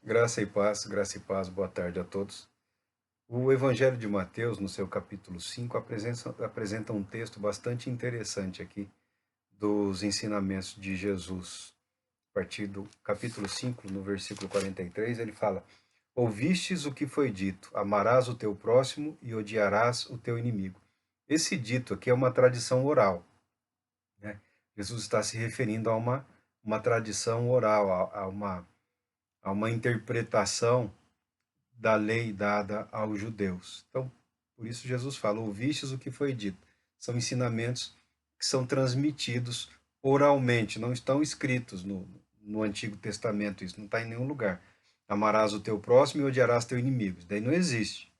Graça e paz, boa tarde a todos. O Evangelho de Mateus, no seu capítulo 5, apresenta um texto bastante interessante aqui dos ensinamentos de Jesus. A partir do capítulo 5, no versículo 43, ele fala: Ouvistes o que foi dito, amarás o teu próximo e odiarás o teu inimigo. Esse dito aqui é uma tradição oral, né? Jesus está se referindo a uma tradição oral, a uma interpretação da lei dada aos judeus. Então, por isso Jesus fala: ouvistes o que foi dito. São ensinamentos que são transmitidos oralmente, não estão escritos no Antigo Testamento, isso não está em nenhum lugar. Amarás o teu próximo e odiarás teu inimigo. Isso daí não existe,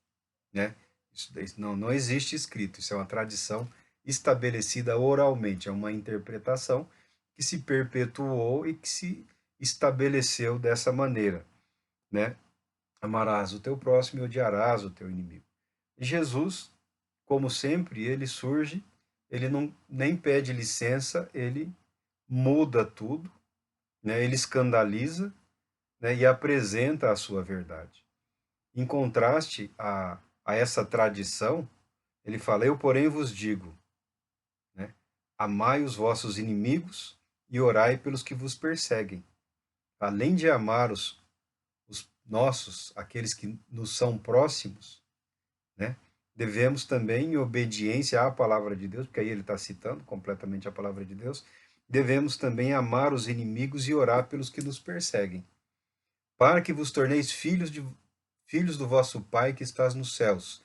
né? Isso daí não existe escrito, isso é uma tradição estabelecida oralmente, é uma interpretação que se perpetuou e que se estabeleceu dessa maneira, né? Amarás o teu próximo e odiarás o teu inimigo. Jesus, como sempre, ele surge, ele não nem pede licença, ele muda tudo, né? Ele escandaliza, né? E apresenta a sua verdade. Em contraste a essa tradição, ele fala: Eu, porém, vos digo, né? Amai os vossos inimigos e orai pelos que vos perseguem. Além de amar os nossos, aqueles que nos são próximos, né? Devemos também, em obediência à palavra de Deus, porque aí ele está citando completamente a palavra de Deus, devemos também amar os inimigos e orar pelos que nos perseguem, para que vos torneis filhos do vosso Pai que estás nos céus,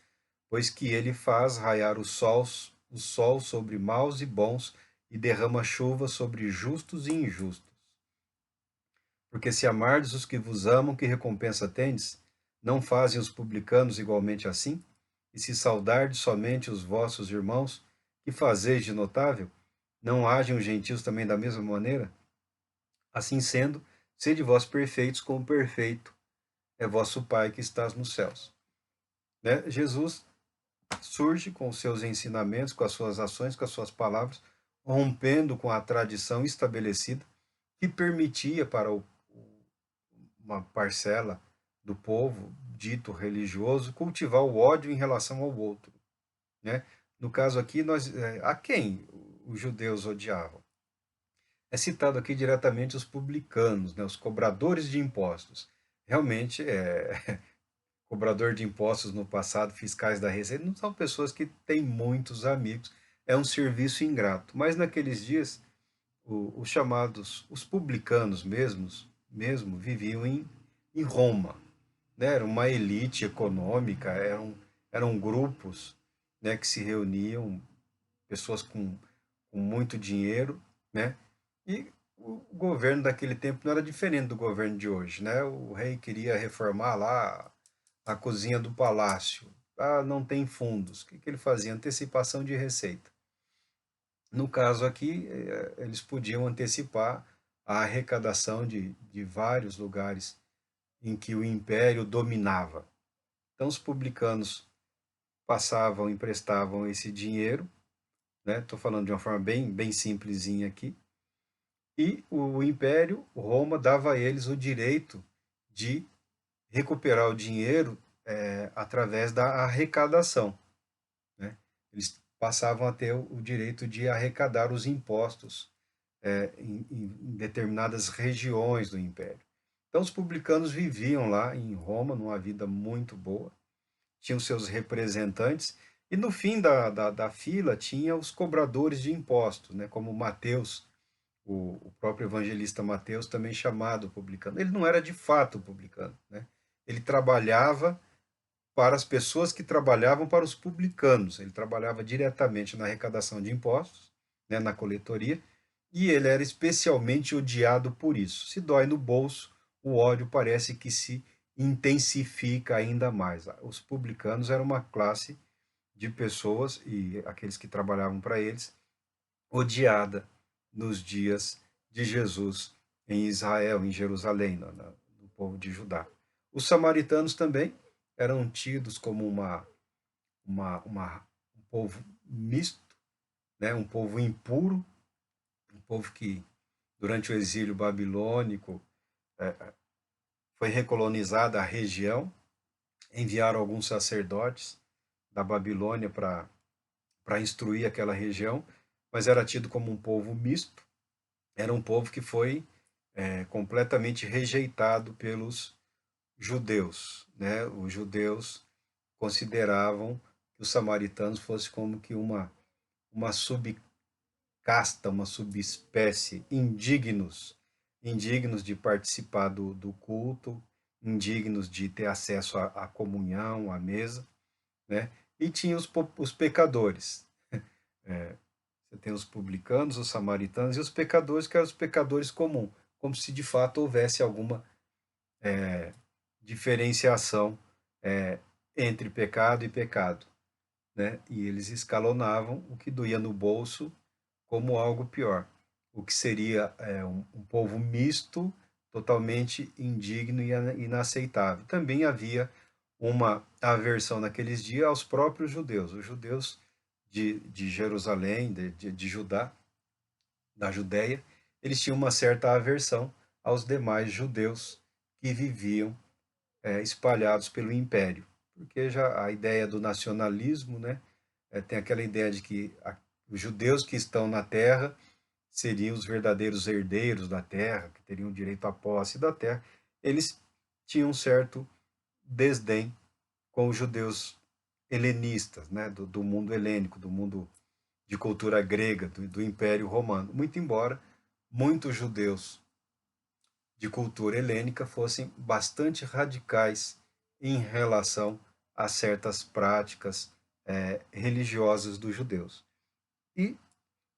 pois que ele faz raiar o sol sobre maus e bons e derrama chuva sobre justos e injustos. Porque se amardes os que vos amam, que recompensa tendes? Não fazem os publicanos igualmente assim? E se saudardes somente os vossos irmãos, que fazeis de notável? Não agem os gentios também da mesma maneira? Assim sendo, sede vós perfeitos, como perfeito é vosso Pai que estás nos céus. Né? Jesus surge com os seus ensinamentos, com as suas ações, com as suas palavras, rompendo com a tradição estabelecida que permitia para uma parcela do povo dito religioso cultivar o ódio em relação ao outro, né? No caso aqui, a quem os judeus odiavam? É citado aqui diretamente os publicanos, né, os cobradores de impostos. Realmente, cobrador de impostos no passado, fiscais da Receita, não são pessoas que têm muitos amigos, é um serviço ingrato. Mas naqueles dias, os chamados, os publicanos mesmo viviam em Roma, né? Era uma elite econômica, eram grupos, né, que se reuniam, pessoas com muito dinheiro, né? E o governo daquele tempo não era diferente do governo de hoje, né? O rei queria reformar lá a cozinha do palácio. Ah, não tem fundos. O que que ele fazia? Antecipação de receita. No caso aqui, eles podiam antecipar a arrecadação de vários lugares em que o império dominava. Então, os publicanos passavam, emprestavam esse dinheiro, né? Estou falando de uma forma bem simplesinha aqui, e o império, Roma, dava a eles o direito de recuperar o dinheiro através da arrecadação, né? Eles passavam a ter o direito de arrecadar os impostos em determinadas regiões do império. Então, os publicanos viviam lá em Roma, numa vida muito boa, tinham seus representantes, e no fim da fila tinha os cobradores de impostos, né, como Mateus, o próprio evangelista Mateus, também chamado publicano. Ele não era de fato publicano, né? Ele trabalhava para as pessoas que trabalhavam para os publicanos. Ele trabalhava diretamente na arrecadação de impostos, né, na coletoria, e ele era especialmente odiado por isso. Se dói no bolso, o ódio parece que se intensifica ainda mais. Os publicanos eram uma classe de pessoas, e aqueles que trabalhavam para eles, odiada nos dias de Jesus em Israel, em Jerusalém, no povo de Judá. Os samaritanos também eram tidos como um povo misto, né? Um povo impuro, um povo que, durante o exílio babilônico, foi recolonizada a região, enviaram alguns sacerdotes da Babilônia para instruir aquela região, mas era tido como um povo misto, era um povo que foi completamente rejeitado pelos judeus, né? Os judeus consideravam que os samaritanos fossem como que uma subcasta, uma subespécie, indignos de participar do culto, indignos de ter acesso à comunhão, à mesa, né? E tinha os pecadores. Você tem os publicanos, os samaritanos e os pecadores, que eram os pecadores comuns, como se de fato houvesse alguma diferenciação é, entre pecado e pecado, né? E eles escalonavam o que doía no bolso como algo pior, o que seria um povo misto, totalmente indigno e inaceitável. Também havia uma aversão naqueles dias aos próprios judeus. Os judeus de Jerusalém, de Judá, da Judéia, eles tinham uma certa aversão aos demais judeus que viviam espalhados pelo império, porque já a ideia do nacionalismo, né, tem aquela ideia de que os judeus que estão na terra seriam os verdadeiros herdeiros da terra, que teriam direito à posse da terra. Eles tinham um certo desdém com os judeus helenistas, né, do mundo helênico, do mundo de cultura grega, do Império Romano, muito embora muitos judeus de cultura helênica fossem bastante radicais em relação a certas práticas religiosas dos judeus. E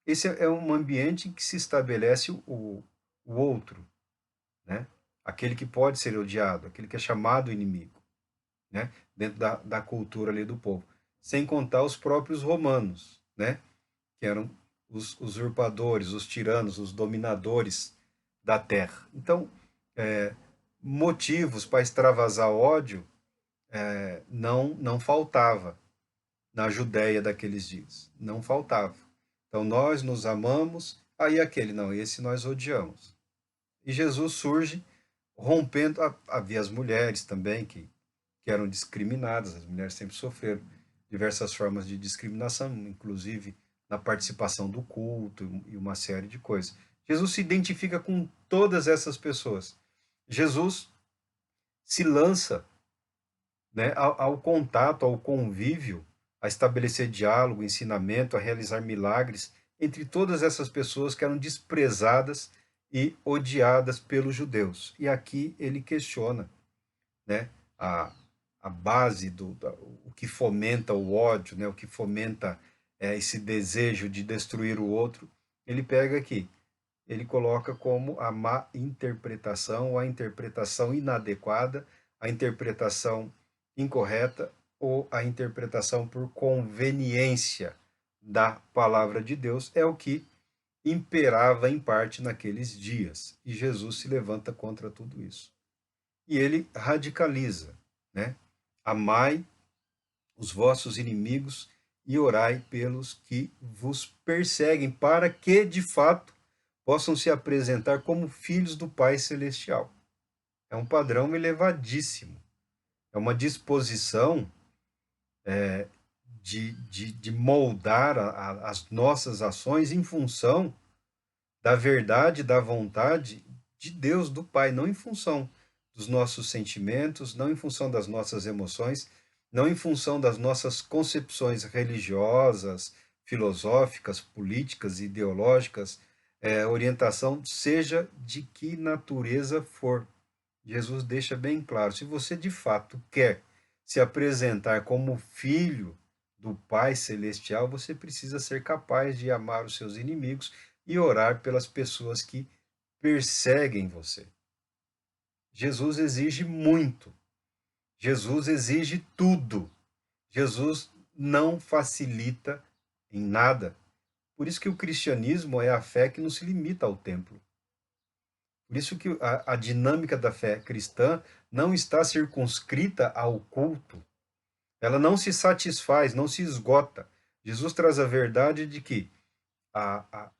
esse é um ambiente em que se estabelece o outro, né? Aquele que pode ser odiado, aquele que é chamado inimigo, né? Dentro da cultura ali do povo. Sem contar os próprios romanos, né? Que eram os usurpadores, os tiranos, os dominadores da terra. Então, é, motivos para extravasar ódio não faltava na Judéia daqueles dias. Não faltava. Então, nós nos amamos, aí aquele, não, esse nós odiamos. E Jesus surge rompendo, havia as mulheres também que eram discriminadas, as mulheres sempre sofreram diversas formas de discriminação, inclusive na participação do culto e uma série de coisas. Jesus se identifica com todas essas pessoas. Jesus se lança, né, ao contato, ao convívio, a estabelecer diálogo, ensinamento, a realizar milagres entre todas essas pessoas que eram desprezadas e odiadas pelos judeus. E aqui ele questiona, né, a, a base o que fomenta o ódio, né, o que fomenta esse desejo de destruir o outro. Ele pega aqui, ele coloca como a má interpretação, a interpretação inadequada, a interpretação incorreta ou a interpretação por conveniência da palavra de Deus é o que imperava em parte naqueles dias. E Jesus se levanta contra tudo isso. E ele radicaliza, né? Amai os vossos inimigos e orai pelos que vos perseguem, para que, de fato, possam se apresentar como filhos do Pai Celestial. É um padrão elevadíssimo. É uma disposição de moldar as nossas ações em função da verdade, da vontade de Deus, do Pai, não em função dos nossos sentimentos, não em função das nossas emoções, não em função das nossas concepções religiosas, filosóficas, políticas, ideológicas, orientação, seja de que natureza for. Jesus deixa bem claro: se você de fato quer se apresentar como filho do Pai Celestial, você precisa ser capaz de amar os seus inimigos e orar pelas pessoas que perseguem você. Jesus exige muito. Jesus exige tudo. Jesus não facilita em nada. Por isso que o cristianismo é a fé que não se limita ao templo. Por isso que a dinâmica da fé cristã não está circunscrita ao culto. Ela não se satisfaz, não se esgota. Jesus traz a verdade de que a, a,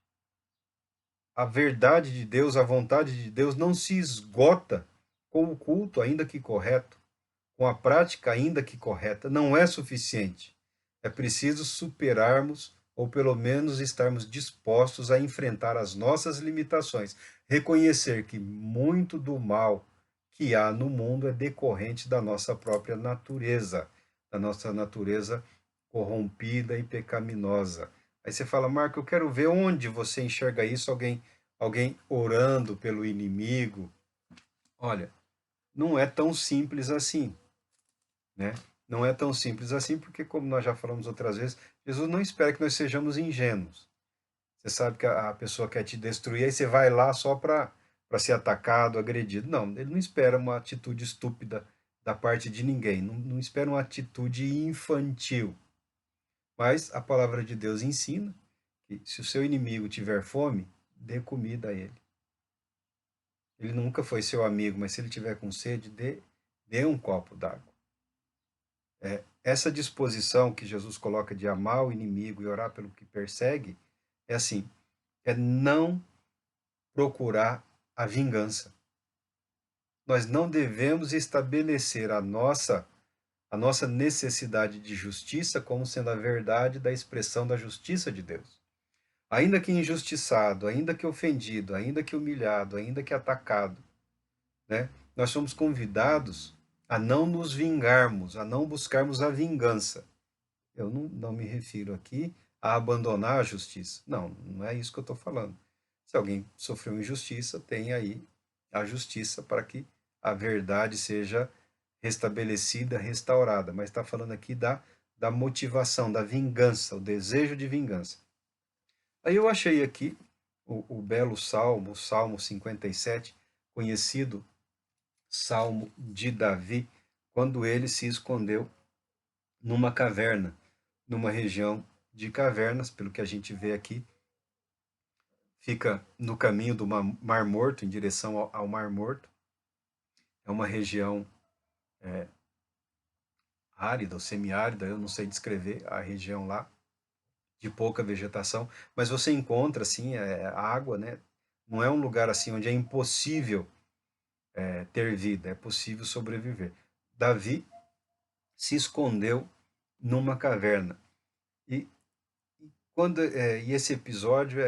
a verdade de Deus, a vontade de Deus não se esgota com o culto, ainda que correto, com a prática, ainda que correta, não é suficiente. É preciso superarmos, ou pelo menos estarmos dispostos a enfrentar as nossas limitações, reconhecer que muito do mal que há no mundo é decorrente da nossa própria natureza, da nossa natureza corrompida e pecaminosa. Aí você fala, Marco, eu quero ver onde você enxerga isso, alguém orando pelo inimigo. Olha, não é tão simples assim, né? Não é tão simples assim, porque, como nós já falamos outras vezes, Jesus não espera que nós sejamos ingênuos. Você sabe que a pessoa quer te destruir, aí você vai lá só para ser atacado, agredido. Não, ele não espera uma atitude estúpida da parte de ninguém, não espera uma atitude infantil. Mas a palavra de Deus ensina que se o seu inimigo tiver fome, dê comida a ele. Ele nunca foi seu amigo, mas se ele tiver com sede, dê um copo d'água. Essa disposição que Jesus coloca de amar o inimigo e orar pelo que persegue, é assim, é não procurar a vingança. Nós não devemos estabelecer a nossa necessidade de justiça como sendo a verdade da expressão da justiça de Deus. Ainda que injustiçado, ainda que ofendido, ainda que humilhado, ainda que atacado, né? Nós somos convidados a não nos vingarmos, a não buscarmos a vingança. Eu não me refiro aqui a abandonar a justiça. Não é isso que eu estou falando. Se alguém sofreu injustiça, tem aí a justiça para que a verdade seja restabelecida, restaurada. Mas está falando aqui da motivação, da vingança, o desejo de vingança. Aí eu achei aqui o belo salmo, o Salmo 57, conhecido Salmo de Davi, quando ele se escondeu numa caverna, numa região de cavernas, pelo que a gente vê aqui, fica no caminho do Mar Morto, em direção ao Mar Morto. É uma região árida ou semiárida, eu não sei descrever a região lá, de pouca vegetação, mas você encontra, assim, água, né? Não é um lugar assim onde é impossível ter vida, é possível sobreviver. Davi se escondeu numa caverna. E, e esse episódio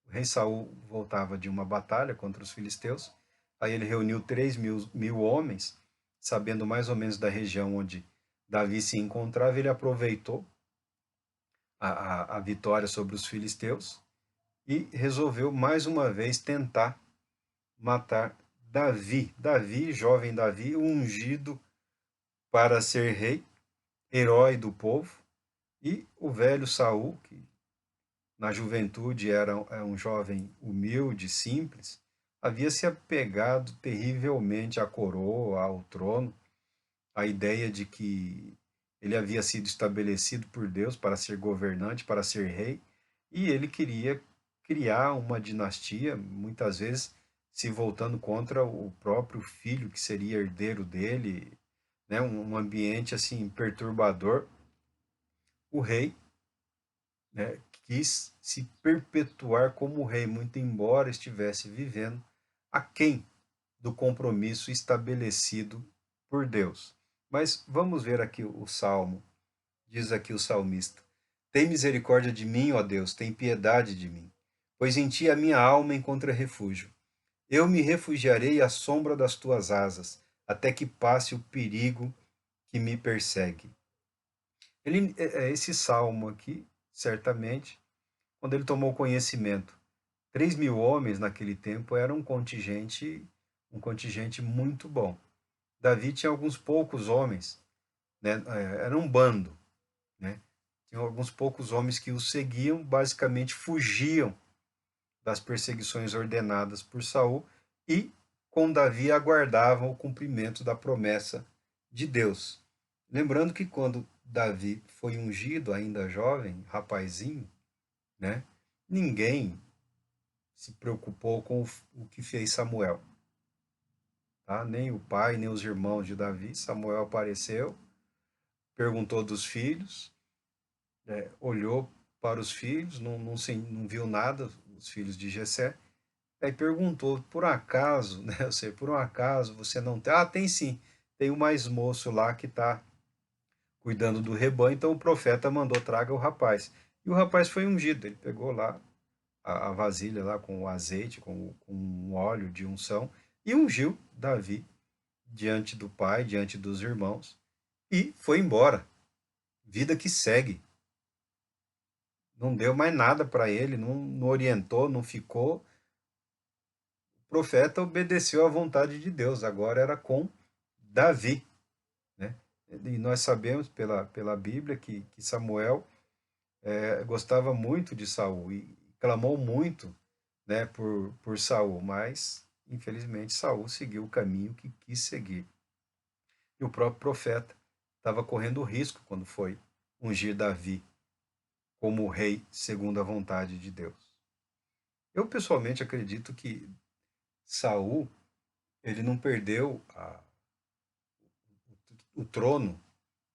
o rei Saul voltava de uma batalha contra os filisteus, aí ele reuniu 3.000 homens, sabendo mais ou menos da região onde Davi se encontrava, ele aproveitou a vitória sobre os filisteus e resolveu mais uma vez tentar matar Davi. Davi, jovem Davi, ungido para ser rei, herói do povo, e o velho Saul, que na juventude era um jovem humilde, simples, havia se apegado terrivelmente à coroa, ao trono, à ideia de que ele havia sido estabelecido por Deus para ser governante, para ser rei, e ele queria criar uma dinastia, muitas vezes se voltando contra o próprio filho que seria herdeiro dele, né, um ambiente assim perturbador. O rei, né, quis se perpetuar como rei, muito embora estivesse vivendo aquém do compromisso estabelecido por Deus. Mas vamos ver aqui o salmo. Diz aqui o salmista: Tem misericórdia de mim, ó Deus, tem piedade de mim, pois em ti a minha alma encontra refúgio. Eu me refugiarei à sombra das tuas asas, até que passe o perigo que me persegue. Esse salmo aqui, certamente, quando ele tomou conhecimento, 3.000 homens naquele tempo era um contingente muito bom. Davi tinha alguns poucos homens, né? Era um bando, né? Tinha alguns poucos homens que o seguiam, basicamente fugiam das perseguições ordenadas por Saul e com Davi aguardavam o cumprimento da promessa de Deus. Lembrando que quando Davi foi ungido, ainda jovem, rapazinho, né? Ninguém se preocupou com o que fez Samuel. Tá? Nem o pai, nem os irmãos de Davi. Samuel apareceu, perguntou dos filhos, olhou para os filhos, não viu nada, os filhos de Jessé, Aí perguntou, por acaso, né? Eu sei, por um acaso você não tem? Ah, tem sim. Tem um mais moço lá que está cuidando do rebanho, então o profeta mandou traga o rapaz. E o rapaz foi ungido. Ele pegou lá a vasilha lá com o azeite, com um óleo de unção e ungiu Davi diante do pai, diante dos irmãos e foi embora. Vida que segue. Não deu mais nada para ele, não orientou, não ficou. O profeta obedeceu à vontade de Deus, agora era com Davi, né? E nós sabemos pela Bíblia que Samuel gostava muito de Saul e clamou muito, né, por Saul, mas infelizmente Saul seguiu o caminho que quis seguir. E o próprio profeta estava correndo risco quando foi ungir Davi como rei segundo a vontade de Deus. Eu pessoalmente acredito que Saul ele não perdeu o trono,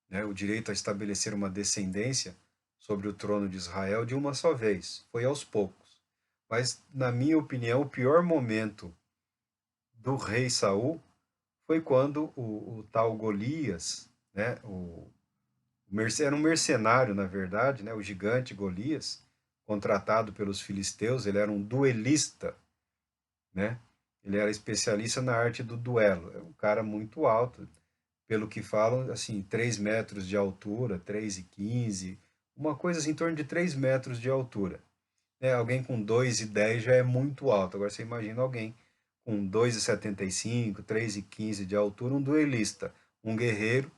né, o direito a estabelecer uma descendência sobre o trono de Israel de uma só vez. Foi aos poucos. Mas, na minha opinião, o pior momento do rei Saul foi quando o tal Golias, né, era um mercenário, na verdade, né, o gigante Golias, contratado pelos filisteus, ele era um duelista, né? Ele era especialista na arte do duelo. É um cara muito alto, pelo que falam, assim, 3 metros de altura, 3,15, uma coisa assim, em torno de 3 metros de altura. Né? Alguém com 2,10 já é muito alto. Agora você imagina alguém com 2,75, 3,15 de altura, um duelista, um guerreiro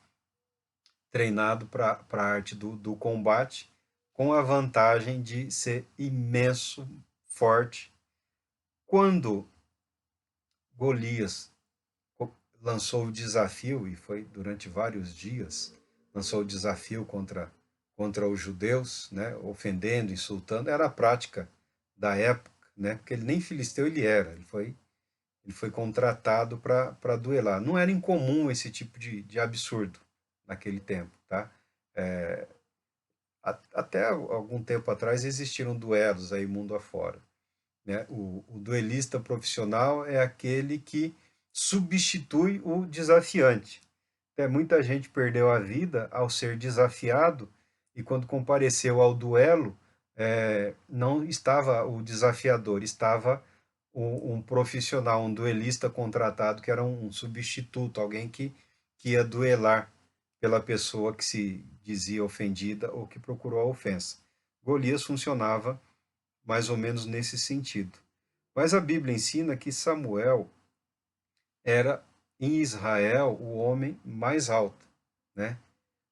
treinado para a arte do combate, com a vantagem de ser imenso, forte. Quando Golias lançou o desafio, e foi durante vários dias, lançou o desafio contra os judeus, né, ofendendo, insultando, era a prática da época, né, porque ele nem filisteu ele era, ele foi contratado para duelar. Não era incomum esse tipo de absurdo naquele tempo, tá? É, até algum tempo atrás existiram duelos aí mundo afora. Né? O duelista profissional é aquele que substitui o desafiante. Até muita gente perdeu a vida ao ser desafiado e quando compareceu ao duelo, não estava o desafiador, estava um profissional, um duelista contratado que era um substituto, alguém que ia duelar pela pessoa que se dizia ofendida ou que procurou a ofensa. Golias funcionava mais ou menos nesse sentido. Mas a Bíblia ensina que Samuel era, em Israel, o homem mais alto. Né?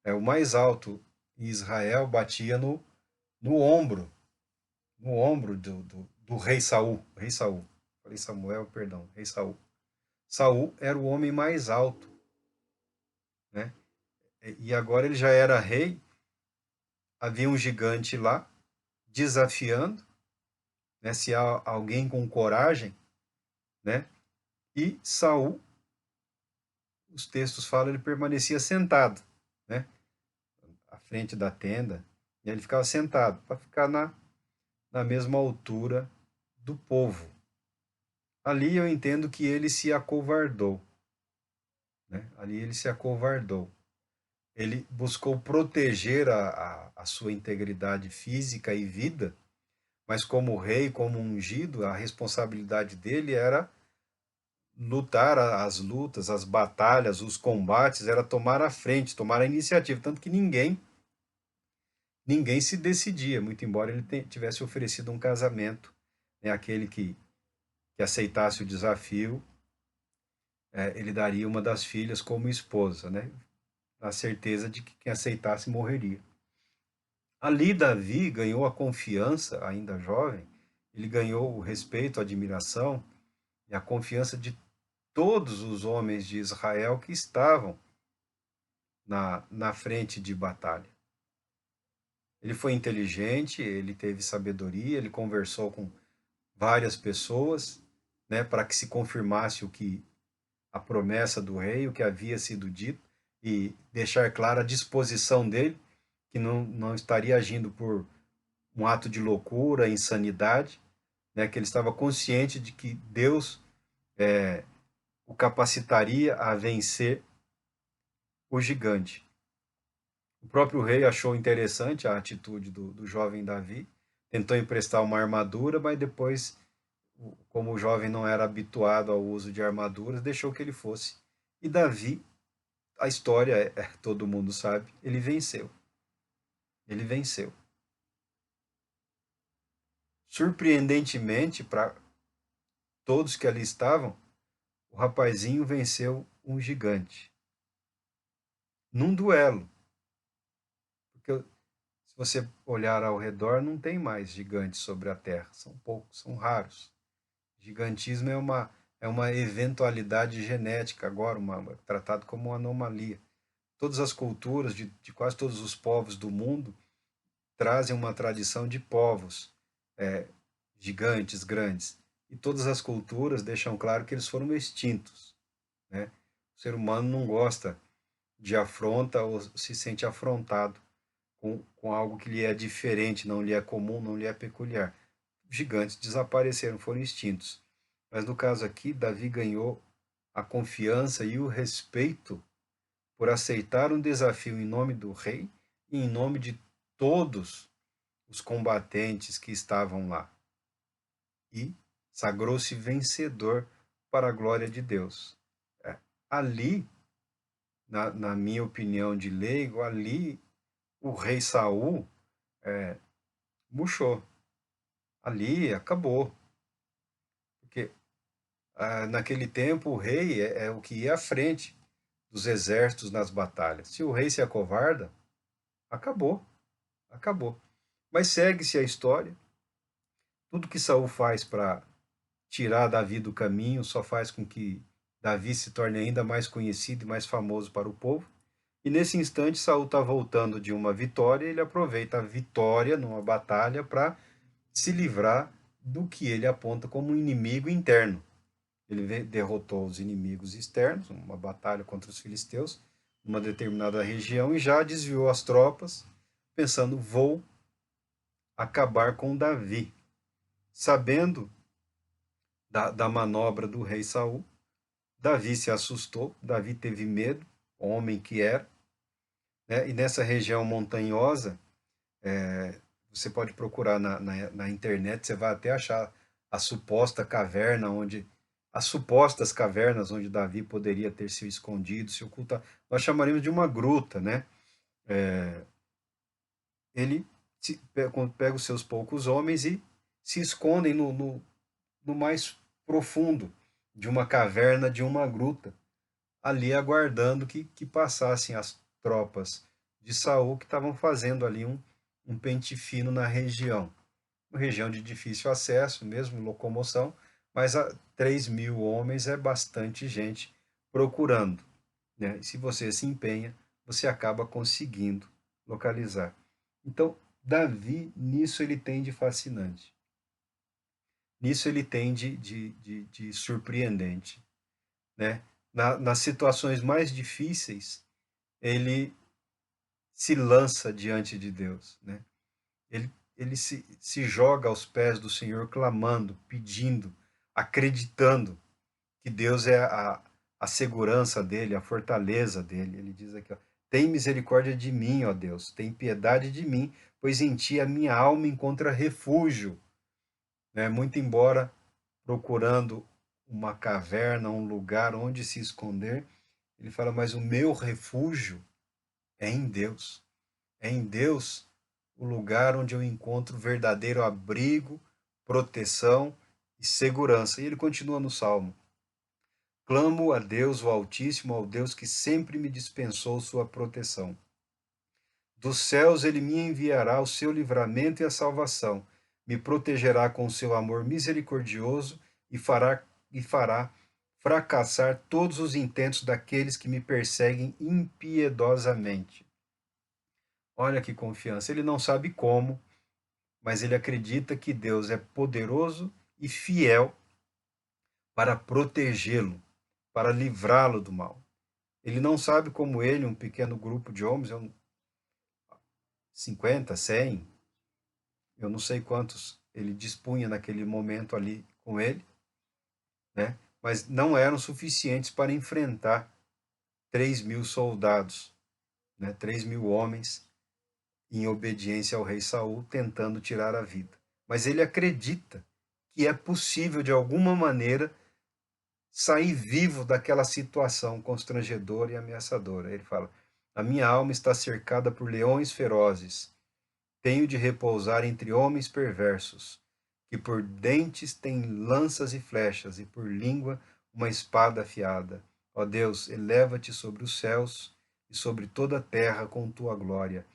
O mais alto em Israel batia no ombro do rei Saul. Rei Saul. Falei Samuel, perdão, rei Saul. Saul era o homem mais alto. Né? E agora ele já era rei, havia um gigante lá, desafiando, né? Se há alguém com coragem, né? E Saul, os textos falam, ele permanecia sentado, né? À frente da tenda, e ele ficava sentado, para ficar na mesma altura do povo. Ali eu entendo que ele se acovardou, né? Ali ele se acovardou. Ele buscou proteger a sua integridade física e vida, mas como rei, como ungido, a responsabilidade dele era lutar as lutas, as batalhas, os combates, era tomar a frente, tomar a iniciativa, tanto que ninguém se decidia, muito embora ele tivesse oferecido um casamento, né, aquele que aceitasse o desafio, ele daria uma das filhas como esposa, né, na certeza de que quem aceitasse morreria. Ali Davi ganhou a confiança, ainda jovem, ele ganhou o respeito, a admiração e a confiança de todos os homens de Israel que estavam na frente de batalha. Ele foi inteligente, ele teve sabedoria, ele conversou com várias pessoas, né, para que se confirmasse a promessa do rei, o que havia sido dito, e deixar clara a disposição dele, que não estaria agindo por um ato de loucura, insanidade, né, que ele estava consciente de que Deus o capacitaria a vencer o gigante. O próprio rei achou interessante a atitude do jovem Davi, tentou emprestar uma armadura, mas depois, como o jovem não era habituado ao uso de armaduras, deixou que ele fosse. E Davi, a história, todo mundo sabe, ele venceu. Ele venceu. Surpreendentemente, para todos que ali estavam, o rapazinho venceu um gigante. Num duelo. Porque se você olhar ao redor, não tem mais gigantes sobre a Terra. São poucos, são raros. Gigantismo é uma eventualidade genética agora, tratado como uma anomalia. Todas as culturas de quase todos os povos do mundo trazem uma tradição de povos gigantes, grandes. E todas as culturas deixam claro que eles foram extintos. Né? O ser humano não gosta de afronta ou se sente afrontado com algo que lhe é diferente, não lhe é comum, não lhe é peculiar. Gigantes desapareceram, foram extintos. Mas no caso aqui, Davi ganhou a confiança e o respeito por aceitar um desafio em nome do rei e em nome de todos os combatentes que estavam lá. E sagrou-se vencedor para a glória de Deus. Ali, na minha opinião de leigo, ali o rei Saul murchou. Ali acabou. Porque naquele tempo o rei é o que ia à frente dos exércitos nas batalhas. Se o rei se acovarda, acabou. Acabou. Mas segue-se a história. Tudo que Saul faz para tirar Davi do caminho só faz com que Davi se torne ainda mais conhecido e mais famoso para o povo. E nesse instante, Saul está voltando de uma vitória, e ele aproveita a vitória numa batalha para se livrar do que ele aponta como um inimigo interno. Ele derrotou os inimigos externos, uma batalha contra os filisteus, numa determinada região, e já desviou as tropas, pensando, vou acabar com Davi. Sabendo da manobra do rei Saul, Davi se assustou, Davi teve medo, homem que era, né? E nessa região montanhosa, você pode procurar na internet, você vai até achar a suposta caverna onde as supostas cavernas onde Davi poderia ter se escondido, se ocultar. Nós chamaríamos de uma gruta, né? Ele pega os seus poucos homens e se escondem no mais profundo de uma caverna, de uma gruta, ali aguardando que passassem as tropas de Saul que estavam fazendo ali um pente fino na região. Uma região de difícil acesso, mesmo locomoção, mas 3.000 homens é bastante gente procurando. Né? E se você se empenha, você acaba conseguindo localizar. Então, Davi, nisso ele tem de fascinante. Nisso ele tem de surpreendente. Né? Nas situações mais difíceis, ele se lança diante de Deus. Né? Ele se joga aos pés do Senhor, clamando, pedindo, acreditando que Deus é a segurança dele, a fortaleza dele. Ele diz aqui, ó, tem misericórdia de mim, ó Deus, tem piedade de mim, pois em ti a minha alma encontra refúgio. Né? Muito embora procurando uma caverna, um lugar onde se esconder, ele fala, mas o meu refúgio é em Deus. É em Deus o lugar onde eu encontro verdadeiro abrigo, proteção e segurança. E ele continua no Salmo. Clamo a Deus, o Altíssimo, ao Deus que sempre me dispensou sua proteção. Dos céus ele me enviará o seu livramento e a salvação, me protegerá com o seu amor misericordioso e fará fracassar todos os intentos daqueles que me perseguem impiedosamente. Olha que confiança. Ele não sabe como, mas ele acredita que Deus é poderoso e fiel para protegê-lo, para livrá-lo do mal. Ele não sabe como ele, um pequeno grupo de homens, 50, 100, eu não sei quantos ele dispunha naquele momento ali com ele, né? Mas não eram suficientes para enfrentar 3.000 soldados, né? 3.000 homens em obediência ao rei Saul, tentando tirar a vida. Mas ele acredita que é possível, de alguma maneira, sair vivo daquela situação constrangedora e ameaçadora. Ele fala: a minha alma está cercada por leões ferozes, tenho de repousar entre homens perversos, que por dentes têm lanças e flechas, e por língua uma espada afiada. Ó Deus, eleva-te sobre os céus e sobre toda a terra com tua glória.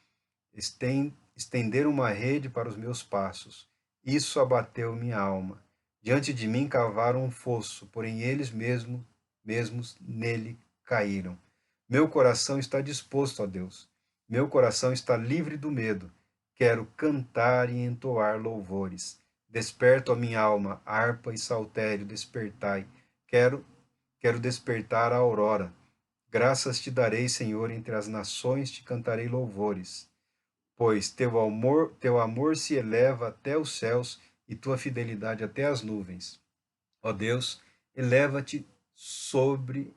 Estender uma rede para os meus passos. Isso abateu minha alma. Diante de mim cavaram um fosso, porém eles mesmos nele caíram. Meu coração está disposto a Deus. Meu coração está livre do medo. Quero cantar e entoar louvores. Desperto a minha alma, harpa e saltério, despertai. Quero despertar a aurora. Graças te darei, Senhor, entre as nações te cantarei louvores. Pois teu amor se eleva até os céus e tua fidelidade até as nuvens. Ó Deus, eleva-te sobre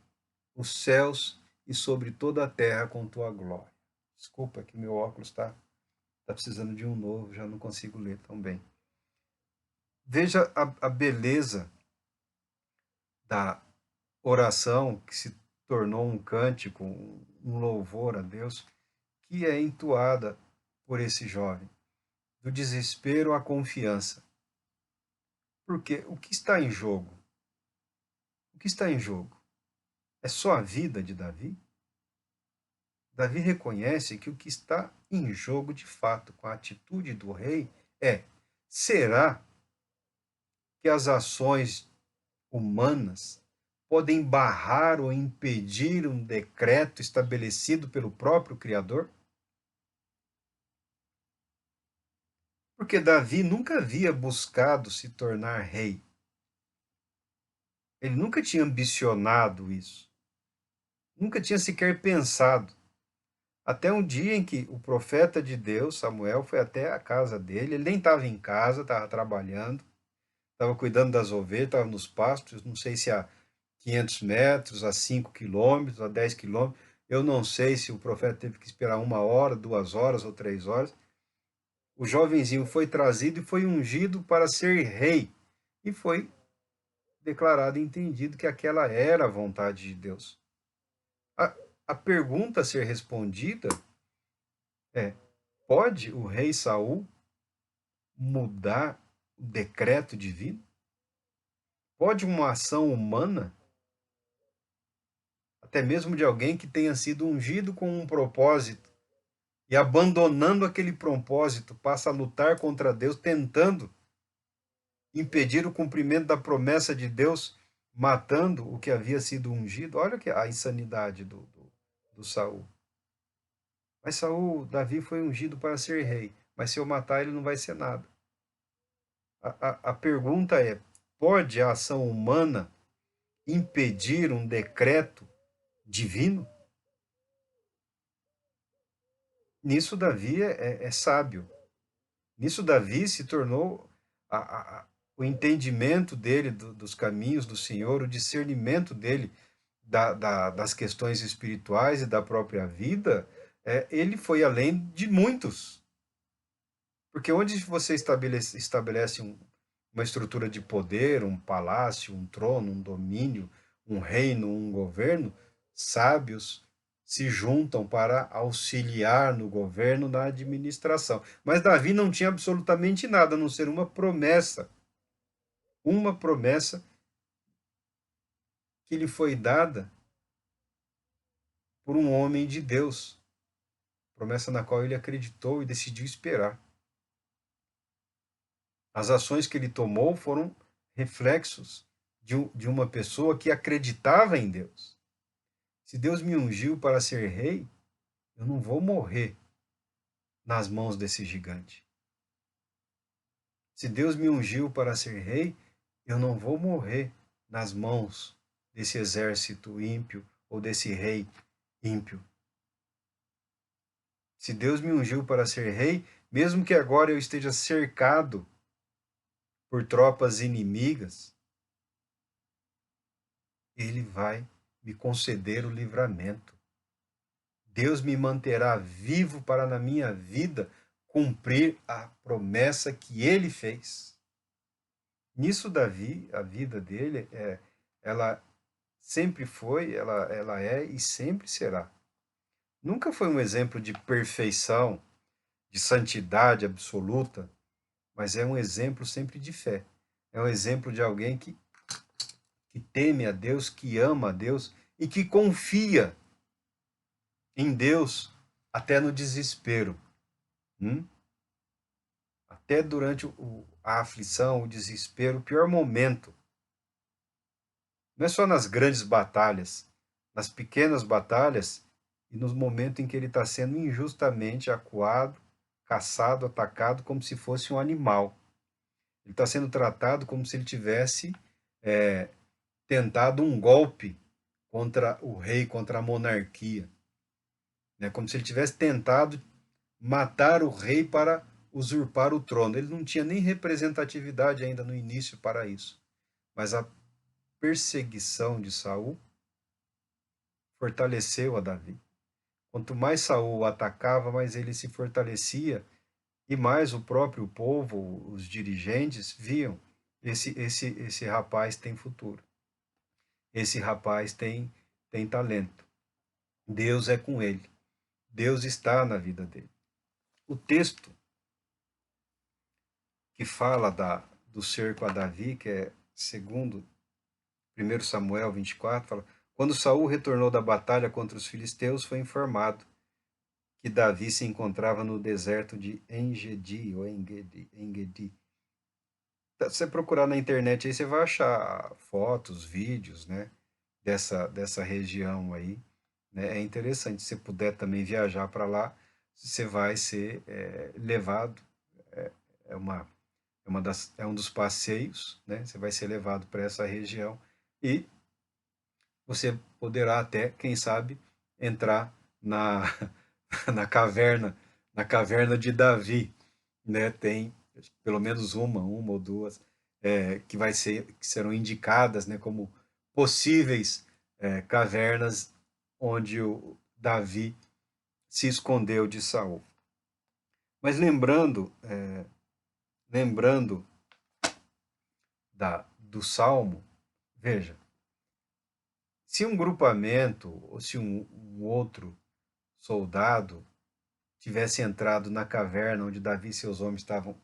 os céus e sobre toda a terra com tua glória. Desculpa que meu óculos está precisando de um novo, já não consigo ler tão bem. Veja a beleza da oração que se tornou um cântico, um louvor a Deus, que é entoada por esse jovem. Do desespero à confiança. Porque o que está em jogo? O que está em jogo? É só a vida de Davi? Davi reconhece que o que está em jogo de fato com a atitude do rei é: será que as ações humanas podem barrar ou impedir um decreto estabelecido pelo próprio Criador? Porque Davi nunca havia buscado se tornar rei. Ele nunca tinha ambicionado isso. Nunca tinha sequer pensado. Até um dia em que o profeta de Deus, Samuel, foi até a casa dele. Ele nem estava em casa, estava trabalhando, estava cuidando das ovelhas, estava nos pastos, não sei se a 500 metros, a 5 quilômetros, a 10 quilômetros. Eu não sei se o profeta teve que esperar 1 hora, 2 horas ou 3 horas. O jovenzinho foi trazido e foi ungido para ser rei. E foi declarado e entendido que aquela era a vontade de Deus. A pergunta a ser respondida é: pode o rei Saul mudar o decreto divino? Pode uma ação humana, até mesmo de alguém que tenha sido ungido com um propósito e abandonando aquele propósito, passa a lutar contra Deus, tentando impedir o cumprimento da promessa de Deus, matando o que havia sido ungido? Olha que a insanidade do Saul. Mas Davi foi ungido para ser rei, mas se eu matar ele não vai ser nada. A pergunta é: pode a ação humana impedir um decreto divino? Nisso Davi é sábio. Nisso Davi se tornou o entendimento dele dos caminhos do Senhor, o discernimento dele das questões espirituais e da própria vida, ele foi além de muitos. Porque onde você estabelece uma estrutura de poder, um palácio, um trono, um domínio, um reino, um governo, sábios se juntam para auxiliar no governo, na administração. Mas Davi não tinha absolutamente nada, a não ser uma promessa que lhe foi dada por um homem de Deus, promessa na qual ele acreditou e decidiu esperar. As ações que ele tomou foram reflexos de uma pessoa que acreditava em Deus. Se Deus me ungiu para ser rei, eu não vou morrer nas mãos desse gigante. Se Deus me ungiu para ser rei, eu não vou morrer nas mãos desse exército ímpio ou desse rei ímpio. Se Deus me ungiu para ser rei, mesmo que agora eu esteja cercado por tropas inimigas, ele vai me conceder o livramento. Deus me manterá vivo para na minha vida cumprir a promessa que ele fez. Nisso Davi, a vida dele, ela sempre foi, ela é e sempre será. Nunca foi um exemplo de perfeição, de santidade absoluta, mas é um exemplo sempre de fé. É um exemplo de alguém que teme a Deus, que ama a Deus e que confia em Deus até no desespero. Até durante a aflição, o desespero, o pior momento. Não é só nas grandes batalhas, nas pequenas batalhas e nos momentos em que ele está sendo injustamente acuado, caçado, atacado, como se fosse um animal. Ele está sendo tratado como se ele tivesse tentado um golpe contra o rei, contra a monarquia. Né? Como se ele tivesse tentado matar o rei para usurpar o trono. Ele não tinha nem representatividade ainda no início para isso. Mas a perseguição de Saul fortaleceu a Davi. Quanto mais Saul o atacava, mais ele se fortalecia e mais o próprio povo, os dirigentes, viam esse rapaz tem futuro. Esse rapaz tem talento. Deus é com ele. Deus está na vida dele. O texto que fala do cerco a Davi, que é segundo 1 Samuel 24, fala: quando Saul retornou da batalha contra os filisteus, foi informado que Davi se encontrava no deserto de Engedi, ou Engedi. Se você procurar na internet aí, você vai achar fotos, vídeos, né, dessa região aí. Né? É interessante, se puder também viajar para lá, você vai ser levado, é uma é um dos passeios, né? Você vai ser levado para essa região e você poderá até, quem sabe, entrar na na caverna de Davi, né? Tem pelo menos uma ou duas que serão indicadas, né, como possíveis cavernas onde o Davi se escondeu de Saul. Mas lembrando do Salmo, veja, se um grupamento ou se um outro soldado tivesse entrado na caverna onde Davi e seus homens estavam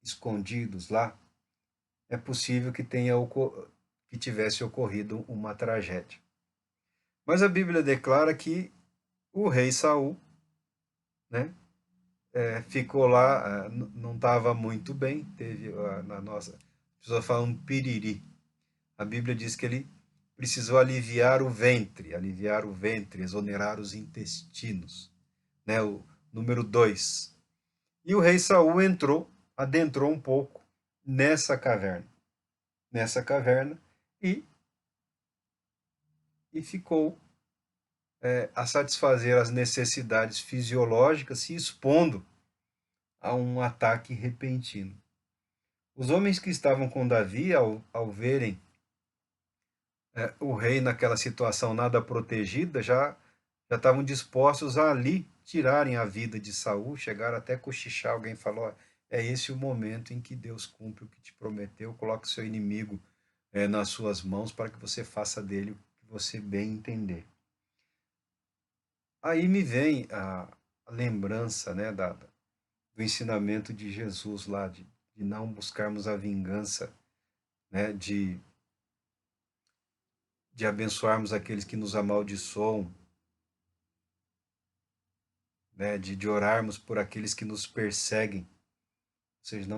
escondidos lá, é possível que tivesse ocorrido uma tragédia. Mas a Bíblia declara que o rei Saul, né, ficou lá, não estava muito bem, teve na nossa, a pessoa fala um piriri. A Bíblia diz que ele precisou aliviar o ventre, exonerar os intestinos, né, o número 2. E o rei Saul adentrou um pouco nessa caverna e ficou a satisfazer as necessidades fisiológicas, se expondo a um ataque repentino. Os homens que estavam com Davi, ao verem o rei naquela situação nada protegida, já estavam dispostos a ali tirarem a vida de Saul, chegaram até a cochichar. Alguém falou: é esse o momento em que Deus cumpre o que te prometeu, coloque o seu inimigo nas suas mãos para que você faça dele o que você bem entender. Aí me vem a lembrança, né, do ensinamento de Jesus lá, de não buscarmos a vingança, né, de abençoarmos aqueles que nos amaldiçoam, né, de orarmos por aqueles que nos perseguem. Ou seja,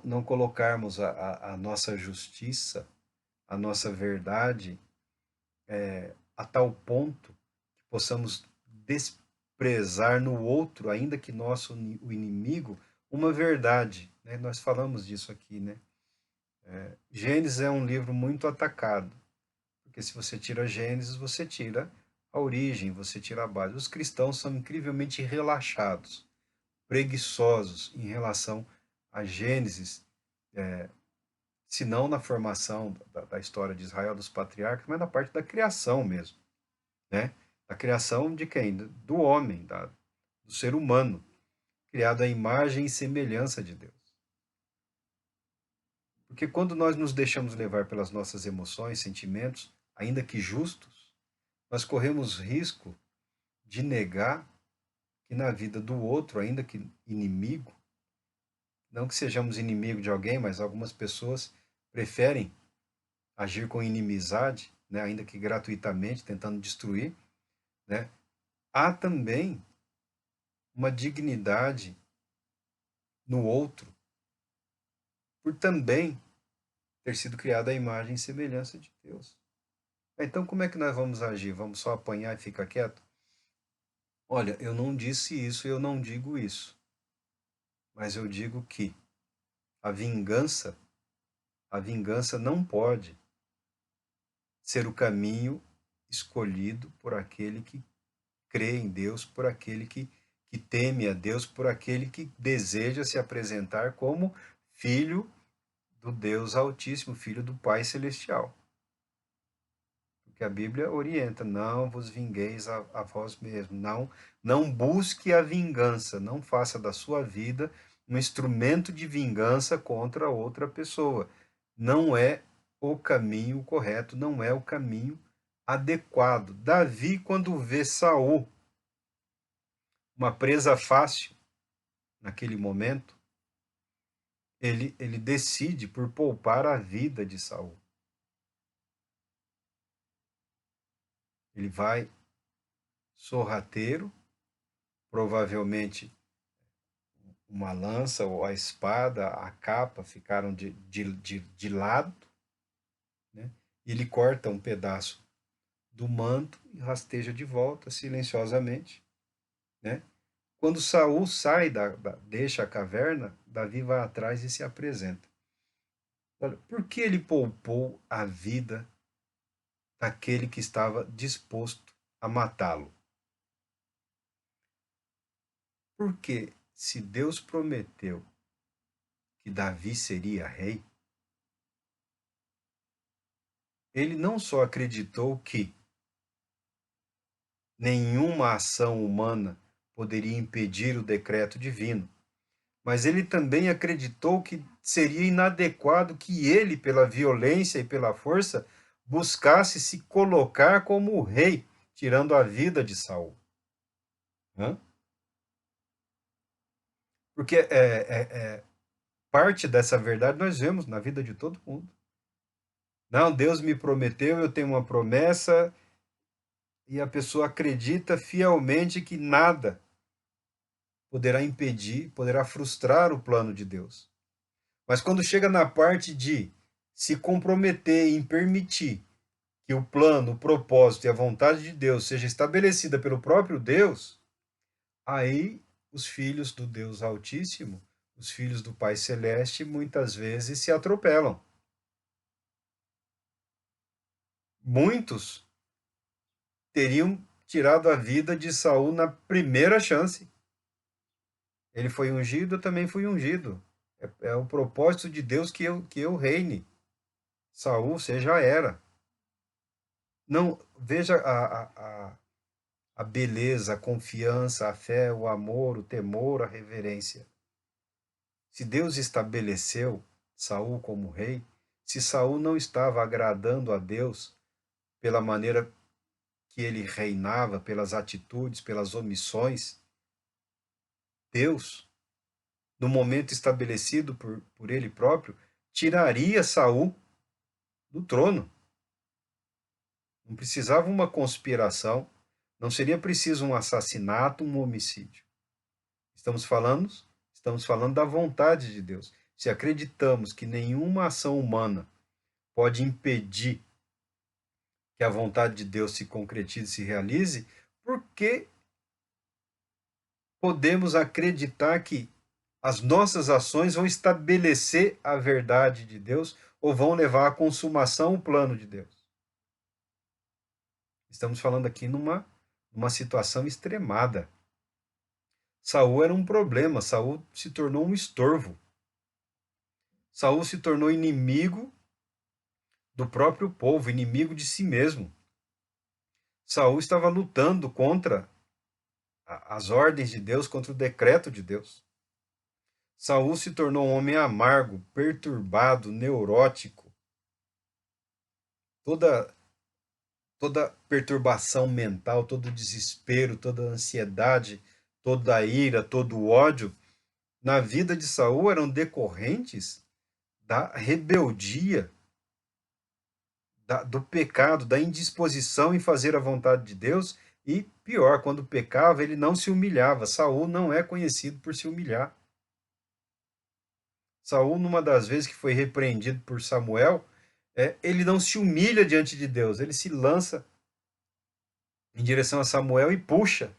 não colocarmos a nossa justiça, a nossa verdade a tal ponto que possamos desprezar no outro, ainda que o inimigo, uma verdade. Né? Nós falamos disso aqui, né? Gênesis é um livro muito atacado, porque se você tira Gênesis, você tira a origem, você tira a base. Os cristãos são incrivelmente relaxados, preguiçosos em relação a Gênesis, se não na formação da história de Israel, dos patriarcas, mas na parte da criação mesmo, né? Da criação de quem? Do homem, do ser humano, criado à imagem e semelhança de Deus. Porque quando nós nos deixamos levar pelas nossas emoções, sentimentos, ainda que justos, nós corremos risco de negar que na vida do outro, ainda que inimigo, não que sejamos inimigo de alguém, mas algumas pessoas preferem agir com inimizade, né, ainda que gratuitamente, tentando destruir, né? Há também uma dignidade no outro, por também ter sido criado à imagem e semelhança de Deus. Então, como é que nós vamos agir? Vamos só apanhar e ficar quieto? Olha, eu não disse isso, eu não digo isso, mas eu digo que a vingança, a vingança não pode ser o caminho escolhido por aquele que crê em Deus, por aquele que teme a Deus, por aquele que deseja se apresentar como filho do Deus Altíssimo, filho do Pai Celestial. Porque a Bíblia orienta, não vos vingueis a vós mesmos, não busque a vingança, não faça da sua vida um instrumento de vingança contra outra pessoa. Não é o caminho correto, não é o caminho adequado. Davi, quando vê Saul, uma presa fácil naquele momento, ele decide por poupar a vida de Saul. Ele vai sorrateiro, provavelmente uma lança ou a espada, a capa ficaram de lado, né? E ele corta um pedaço do manto e rasteja de volta silenciosamente, né? Quando Saul sai deixa a caverna, Davi vai atrás e se apresenta. Olha, por que ele poupou a vida daquele que estava disposto a matá-lo? Porque se Deus prometeu que Davi seria rei, ele não só acreditou que nenhuma ação humana poderia impedir o decreto divino, mas ele também acreditou que seria inadequado que ele, pela violência e pela força, buscasse se colocar como rei, tirando a vida de Saul. Hã? Porque parte dessa verdade nós vemos na vida de todo mundo. Não, Deus me prometeu, eu tenho uma promessa, e a pessoa acredita fielmente que nada poderá impedir, poderá frustrar o plano de Deus. Mas quando chega na parte de se comprometer em permitir que o plano, o propósito e a vontade de Deus seja estabelecida pelo próprio Deus, aí os filhos do Deus Altíssimo, os filhos do Pai Celeste, muitas vezes se atropelam. Muitos teriam tirado a vida de Saul na primeira chance. Ele foi ungido, eu também fui ungido. É o propósito de Deus que eu reine. Saul, você já era. Não, veja a beleza, a confiança, a fé, o amor, o temor, a reverência. Se Deus estabeleceu Saul como rei, se Saul não estava agradando a Deus pela maneira que ele reinava, pelas atitudes, pelas omissões, Deus, no momento estabelecido por ele próprio, tiraria Saul do trono. Não precisava uma conspiração, não seria preciso um assassinato, um homicídio. Estamos falando da vontade de Deus. Se acreditamos que nenhuma ação humana pode impedir que a vontade de Deus se concretize, se realize, por que podemos acreditar que as nossas ações vão estabelecer a verdade de Deus ou vão levar à consumação o plano de Deus? Estamos falando aqui numa situação extremada. Saul era um problema, Saul se tornou um estorvo. Saul se tornou inimigo do próprio povo, inimigo de si mesmo. Saul estava lutando contra as ordens de Deus, contra o decreto de Deus. Saul se tornou um homem amargo, perturbado, neurótico. Toda perturbação mental, todo desespero, toda ansiedade, toda a ira, todo o ódio na vida de Saul eram decorrentes da rebeldia, do pecado, da indisposição em fazer a vontade de Deus. E pior, quando pecava, ele não se humilhava. Saul não é conhecido por se humilhar. Saul, numa das vezes que foi repreendido por Samuel, ele não se humilha diante de Deus, ele se lança em direção a Samuel e puxa,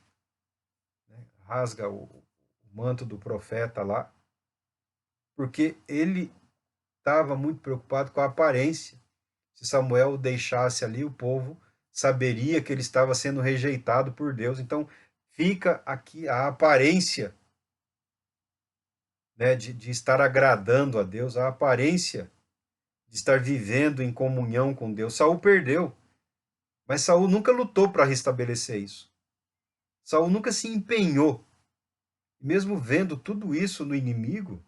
né, rasga o manto do profeta lá, porque ele estava muito preocupado com a aparência. Se Samuel o deixasse ali, o povo saberia que ele estava sendo rejeitado por Deus. Então, fica aqui a aparência, né, de estar agradando a Deus, a aparência de estar vivendo em comunhão com Deus. Saul perdeu, mas Saul nunca lutou para restabelecer isso. Saul nunca se empenhou. Mesmo vendo tudo isso no inimigo,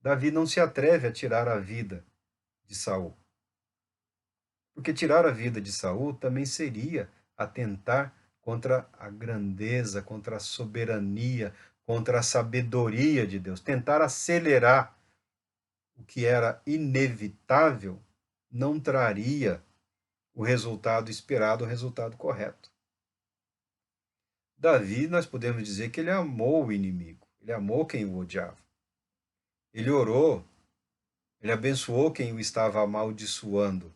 Davi não se atreve a tirar a vida de Saul. Porque tirar a vida de Saul também seria atentar contra a grandeza, contra a soberania, contra a sabedoria de Deus. Tentar acelerar o que era inevitável não traria o resultado esperado, o resultado correto. Davi, nós podemos dizer que ele amou o inimigo, ele amou quem o odiava. Ele orou, ele abençoou quem o estava amaldiçoando.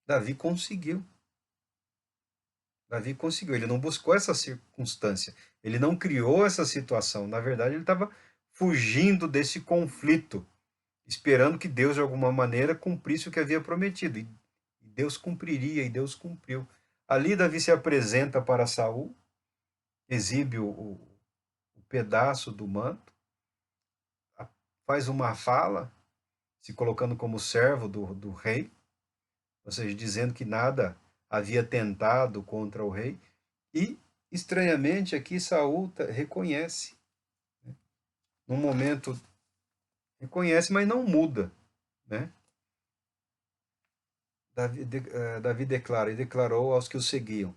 Davi conseguiu. Davi conseguiu. Ele não buscou essa circunstância. Ele não criou essa situação. Na verdade, ele estava fugindo desse conflito, esperando que Deus, de alguma maneira, cumprisse o que havia prometido. E Deus cumpriria, e Deus cumpriu. Ali, Davi se apresenta para Saul, exibe o pedaço do manto, faz uma fala, se colocando como servo do rei, ou seja, dizendo que nada havia tentado contra o rei. E, estranhamente, aqui Saul reconhece. Né? Num momento, reconhece, mas não muda. Né? Davi declara, e declarou aos que o seguiam,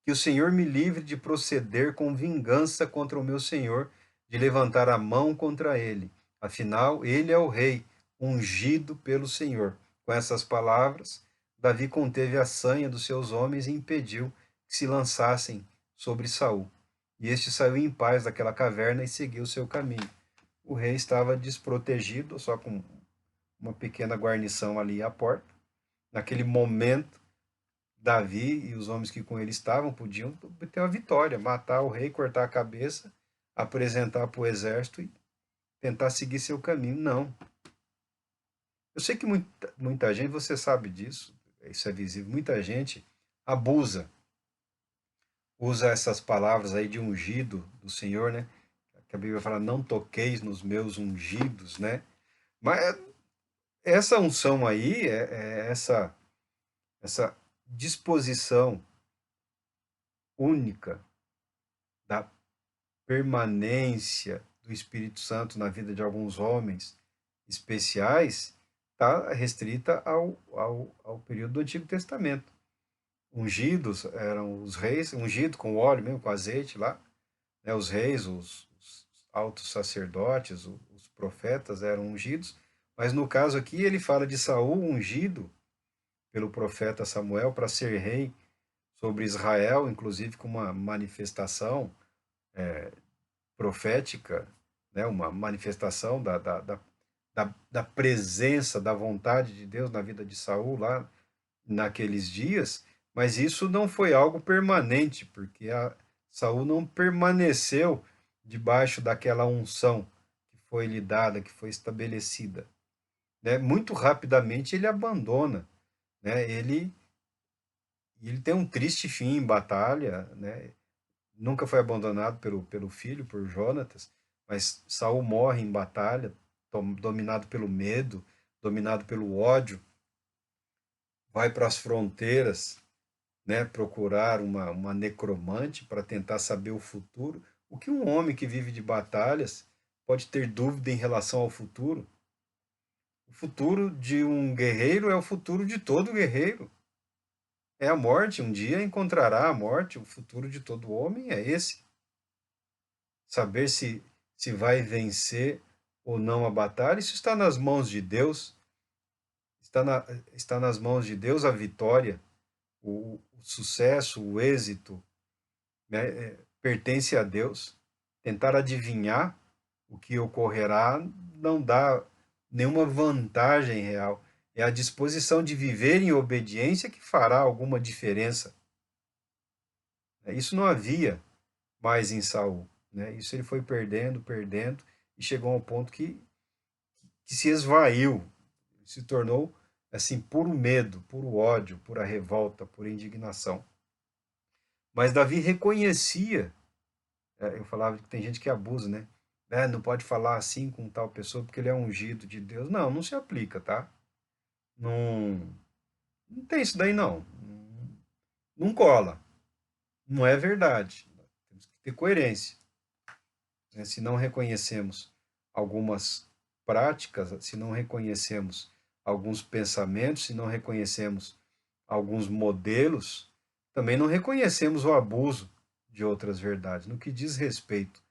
que o Senhor me livre de proceder com vingança contra o meu Senhor, de levantar a mão contra ele. Afinal, ele é o rei, ungido pelo Senhor. Com essas palavras, Davi conteve a sanha dos seus homens e impediu que se lançassem sobre Saul. E este saiu em paz daquela caverna e seguiu seu caminho. O rei estava desprotegido, só com uma pequena guarnição ali à porta. Naquele momento, Davi e os homens que com ele estavam podiam ter uma vitória, matar o rei, cortar a cabeça, apresentar para o exército e tentar seguir seu caminho. Não. Eu sei que muita gente, você sabe disso, isso é visível, muita gente abusa, usa essas palavras aí de ungido do Senhor, né? Que a Bíblia fala, não toqueis nos meus ungidos, né? Mas essa unção aí, essa disposição única da permanência do Espírito Santo na vida de alguns homens especiais está restrita ao período do Antigo Testamento. Ungidos eram os reis, ungido com óleo mesmo, com azeite lá, né? Os reis, os altos sacerdotes, os profetas eram ungidos, mas no caso aqui ele fala de Saul ungido pelo profeta Samuel para ser rei sobre Israel, inclusive com uma manifestação profética, né, uma manifestação da presença, da vontade de Deus na vida de Saul lá naqueles dias, mas isso não foi algo permanente, porque Saul não permaneceu debaixo daquela unção que foi lhe dada, que foi estabelecida. Né? Muito rapidamente ele abandona, né? Ele tem um triste fim em batalha, né? Nunca foi abandonado pelo filho, por Jonatas, mas Saul morre em batalha, dominado pelo medo, dominado pelo ódio, vai para as fronteiras, né, procurar uma necromante para tentar saber o futuro. O que um homem que vive de batalhas pode ter dúvida em relação ao futuro? O futuro de um guerreiro é o futuro de todo guerreiro. É a morte, um dia encontrará a morte, o futuro de todo homem é esse. Saber se vai vencer ou não a batalha, isso está nas mãos de Deus, está nas mãos de Deus a vitória, o sucesso, o êxito, né, pertence a Deus. Tentar adivinhar o que ocorrerá não dá nenhuma vantagem real. É a disposição de viver em obediência que fará alguma diferença. Isso não havia mais em Saul, né? Isso ele foi perdendo, perdendo, e chegou a um ponto que se esvaiu, se tornou assim puro medo, puro ódio, pura revolta, pura indignação. Mas Davi reconhecia, eu falava que tem gente que abusa, né? Não pode falar assim com tal pessoa porque ele é ungido de Deus. Não, não se aplica, tá? Não, não tem isso daí não. Não cola. Não é verdade. Temos que ter coerência, né? Se não reconhecemos algumas práticas, se não reconhecemos alguns pensamentos, se não reconhecemos alguns modelos, também não reconhecemos o abuso de outras verdades. No que diz respeito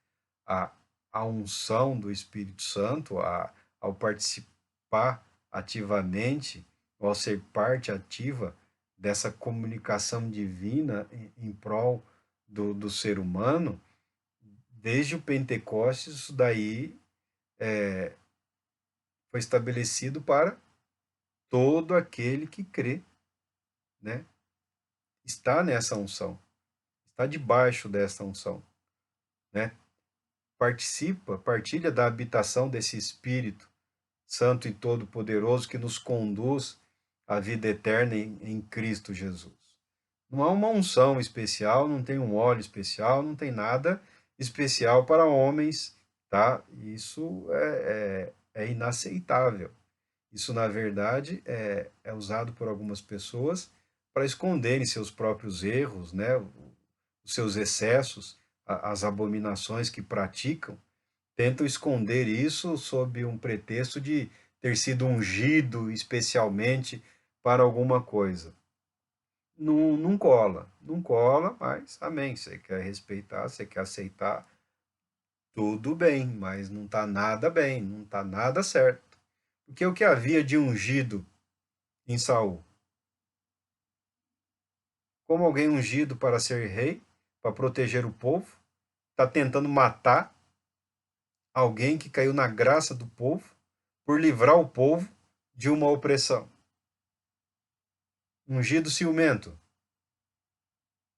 à, à unção do Espírito Santo, ao participar ativamente, ou ao ser parte ativa dessa comunicação divina em prol do ser humano, desde o Pentecostes, isso daí foi estabelecido para todo aquele que crê, né? Está nessa unção, está debaixo dessa unção, né? Participa, partilha da habitação desse Espírito Santo e Todo-Poderoso que nos conduz à vida eterna em Cristo Jesus. Não há uma unção especial, não tem um óleo especial, não tem nada especial para homens, tá? Isso é inaceitável. Isso, na verdade, é usado por algumas pessoas para esconderem seus próprios erros, né? Os seus excessos, as abominações que praticam, tentam esconder isso sob um pretexto de ter sido ungido especialmente para alguma coisa. Não, não cola, não cola, mas amém. Você quer respeitar, você quer aceitar, tudo bem, mas não está nada bem, não está nada certo. Porque o que havia de ungido em Saul? Como alguém ungido para ser rei, para proteger o povo, está tentando matar alguém que caiu na graça do povo por livrar o povo de uma opressão. Ungido ciumento.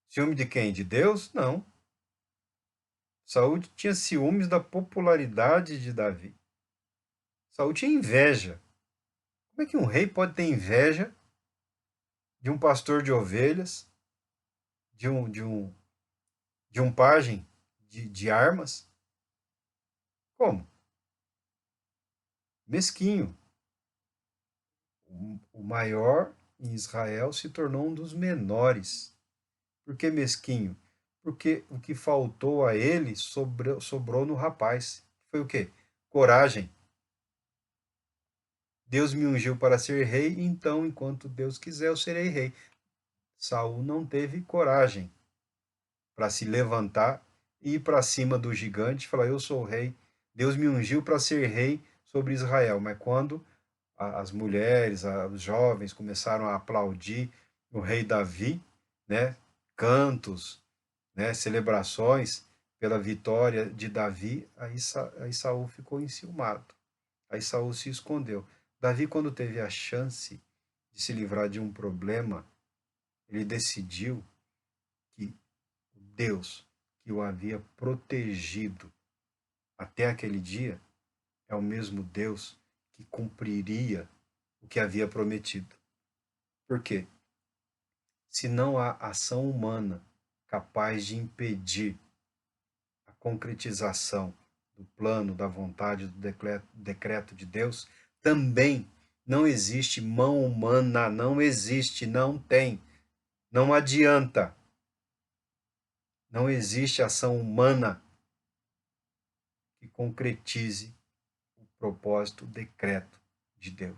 Ciúme de quem? De Deus? Não. Saúl tinha ciúmes da popularidade de Davi. Saúl tinha inveja. Como é que um rei pode ter inveja de um pastor de ovelhas, de um pajem de armas? Como? Mesquinho. O maior em Israel se tornou um dos menores. Por que mesquinho? Porque o que faltou a ele sobrou no rapaz. Foi o quê? Coragem. Deus me ungiu para ser rei, então, enquanto Deus quiser, eu serei rei. Saul não teve coragem para se levantar e ir para cima do gigante e falar: eu sou o rei. Deus me ungiu para ser rei sobre Israel. Mas quando as mulheres, os jovens começaram a aplaudir o rei Davi, né? Cantos, né? Celebrações pela vitória de Davi, aí Saul ficou enciumado. Aí Saul se escondeu. Davi, quando teve a chance de se livrar de um problema, ele decidiu que Deus, que o havia protegido até aquele dia, é o mesmo Deus que cumpriria o que havia prometido. Por quê? Se não há ação humana capaz de impedir a concretização do plano, da vontade, do decreto de Deus, também não existe mão humana, não existe, não tem, não adianta. Não existe ação humana que concretize o propósito, o decreto de Deus.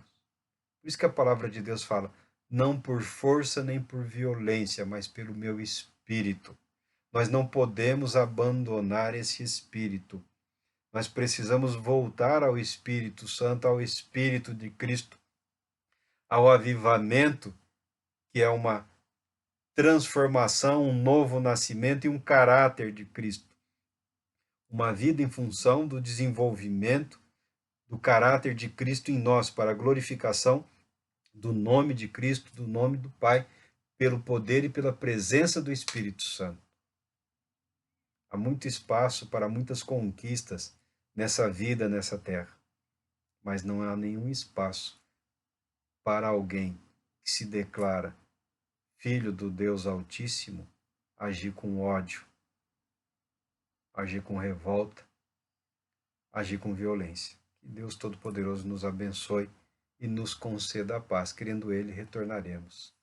Por isso que a palavra de Deus fala, não por força nem por violência, mas pelo meu espírito. Nós não podemos abandonar esse espírito. Nós precisamos voltar ao Espírito Santo, ao Espírito de Cristo, ao avivamento, que é uma transformação, um novo nascimento e um caráter de Cristo. Uma vida em função do desenvolvimento do caráter de Cristo em nós, para a glorificação do nome de Cristo, do nome do Pai, pelo poder e pela presença do Espírito Santo. Há muito espaço para muitas conquistas nessa vida, nessa terra, mas não há nenhum espaço para alguém que se declara filho do Deus Altíssimo agir com ódio, agir com revolta, agir com violência. Que Deus Todo-Poderoso nos abençoe e nos conceda a paz. Querendo Ele, retornaremos.